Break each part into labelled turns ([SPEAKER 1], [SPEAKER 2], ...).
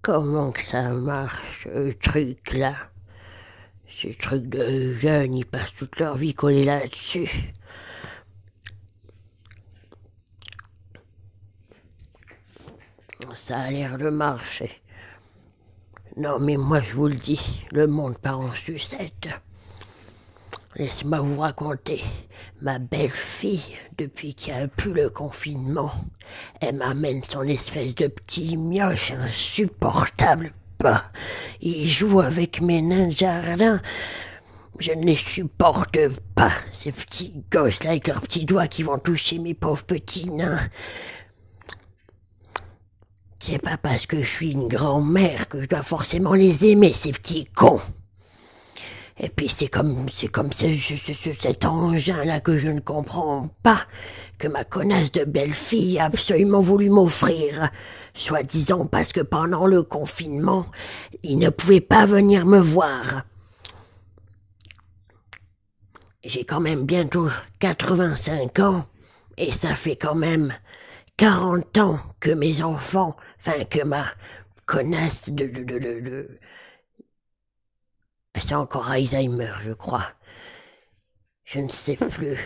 [SPEAKER 1] Comment que ça marche, ce truc-là? Ce truc de jeunes, ils passent toute leur vie collés là-dessus. Ça a l'air de marcher. Non, mais moi je vous le dis, le monde part en sucette. Laisse-moi vous raconter. Ma belle-fille, depuis qu'il n'y a plus le confinement, elle m'amène son espèce de petit mioche insupportable. Bah, il joue avec mes nains de jardin. Je ne les supporte pas, ces petits gosses-là avec leurs petits doigts qui vont toucher mes pauvres petits nains. C'est pas parce que je suis une grand-mère que je dois forcément les aimer, ces petits cons. Et puis c'est comme cet engin-là que je ne comprends pas, que ma connasse de belle-fille a absolument voulu m'offrir, soi-disant parce que pendant le confinement, il ne pouvait pas venir me voir. J'ai quand même bientôt 85 ans, et ça fait quand même 40 ans que mes enfants, que ma connasse c'est encore Alzheimer, je crois. Je ne sais plus.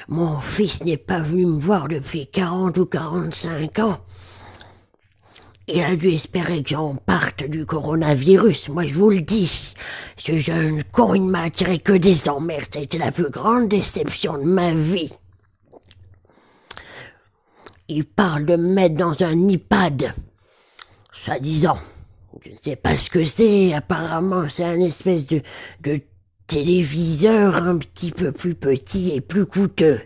[SPEAKER 1] Mon fils n'est pas venu me voir depuis 40 ou 45 ans. Il a dû espérer que j'en parte du coronavirus, moi je vous le dis. Ce jeune con, il ne m'a attiré que des emmerdes. Ça a été la plus grande déception de ma vie. Il parle de me mettre dans un iPad, soi-disant. Je ne sais pas ce que c'est, apparemment c'est un espèce de téléviseur un petit peu plus petit et plus coûteux.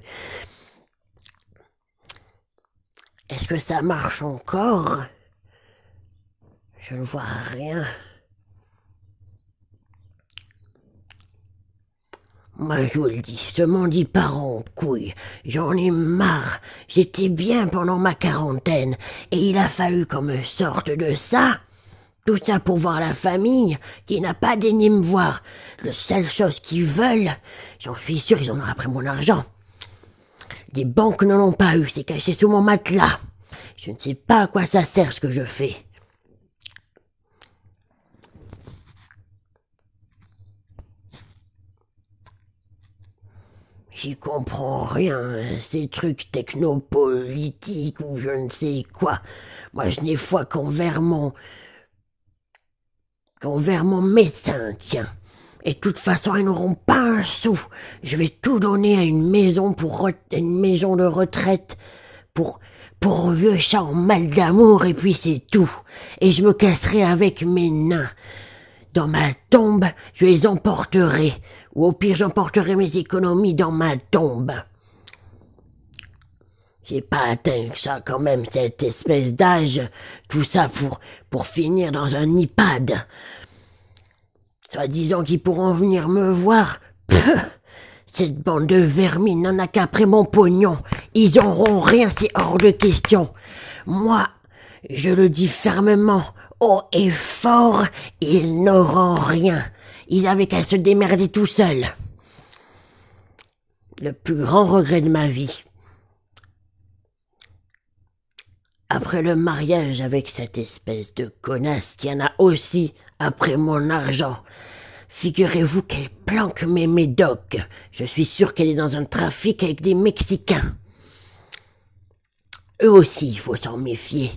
[SPEAKER 1] Est-ce que ça marche encore? Je ne vois rien. Moi je vous le dis, ce monde y part en couille. J'en ai marre. J'étais bien pendant ma quarantaine et il a fallu qu'on me sorte de ça. Tout ça pour voir la famille, qui n'a pas daigné me voir. La seule chose qu'ils veulent, j'en suis sûr, ils en auront après mon argent. Les banques n'en ont pas eu, c'est caché sous mon matelas. Je ne sais pas à quoi ça sert ce que je fais. J'y comprends rien, ces trucs technopolitiques ou je ne sais quoi. Moi, je n'ai foi qu'envers mon médecin, tiens. Et de toute façon, ils n'auront pas un sou. Je vais tout donner à une maison une maison de retraite pour vieux chats en mal d'amour et puis c'est tout. Et je me casserai avec mes nains. Dans ma tombe, je les emporterai. Ou au pire, j'emporterai mes économies dans ma tombe. J'ai pas atteint ça quand même, cette espèce d'âge, tout ça pour finir dans un iPad. Soi-disant qu'ils pourront venir me voir. Cette bande de vermines n'en a qu'après mon pognon. Ils auront rien, c'est hors de question. Moi, je le dis fermement, haut et fort, ils n'auront rien. Ils avaient qu'à se démerder tout seuls. Le plus grand regret de ma vie. Après le mariage avec cette espèce de connasse qui en a aussi après mon argent, figurez-vous qu'elle planque mes médocs. Je suis sûr qu'elle est dans un trafic avec des Mexicains. Eux aussi, il faut s'en méfier.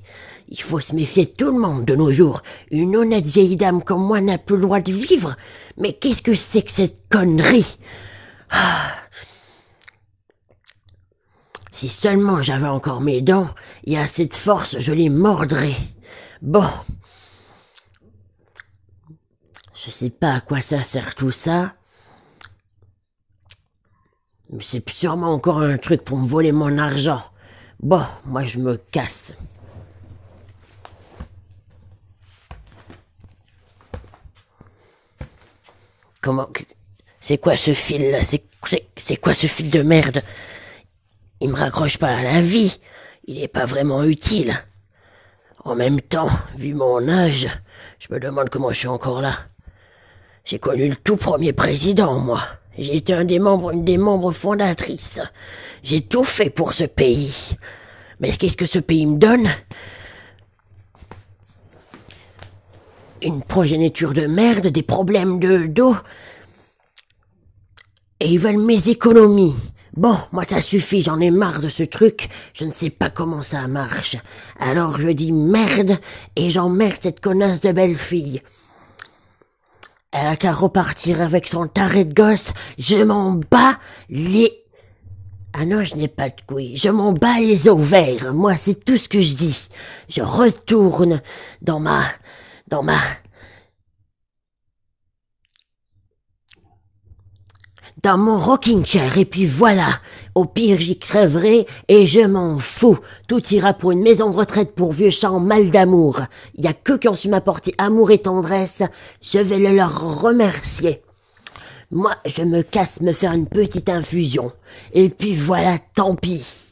[SPEAKER 1] Il faut se méfier de tout le monde de nos jours. Une honnête vieille dame comme moi n'a plus le droit de vivre. Mais qu'est-ce que c'est que cette connerie? Si seulement j'avais encore mes dents et assez de force, je les mordrais. Bon. Je sais pas à quoi ça sert tout ça. Mais c'est sûrement encore un truc pour me voler mon argent. Bon, moi je me casse. Comment... C'est quoi ce fil-là? C'est quoi ce fil de merde? Il me raccroche pas à la vie. Il est pas vraiment utile. En même temps, vu mon âge, je me demande comment je suis encore là. J'ai connu le tout premier président, moi. J'ai été une des membres fondatrices. J'ai tout fait pour ce pays. Mais qu'est-ce que ce pays me donne? une progéniture de merde, des problèmes de dos. Et ils veulent mes économies. Bon, moi ça suffit, j'en ai marre de ce truc, je ne sais pas comment ça marche. Alors je dis merde, et j'emmerde cette connasse de belle-fille. Elle a qu'à repartir avec son taré de gosse, je m'en bats les... Ah non, je n'ai pas de couilles, je m'en bats les ovaires, moi c'est tout ce que je dis. Je retourne dans mon rocking chair, et puis voilà. Au pire, j'y crèverai, et je m'en fous. Tout ira pour une maison de retraite pour vieux chats en mal d'amour. Y a qu'eux qui ont su m'apporter amour et tendresse. Je vais le leur remercier. Moi, je me casse me faire une petite infusion. Et puis voilà, tant pis.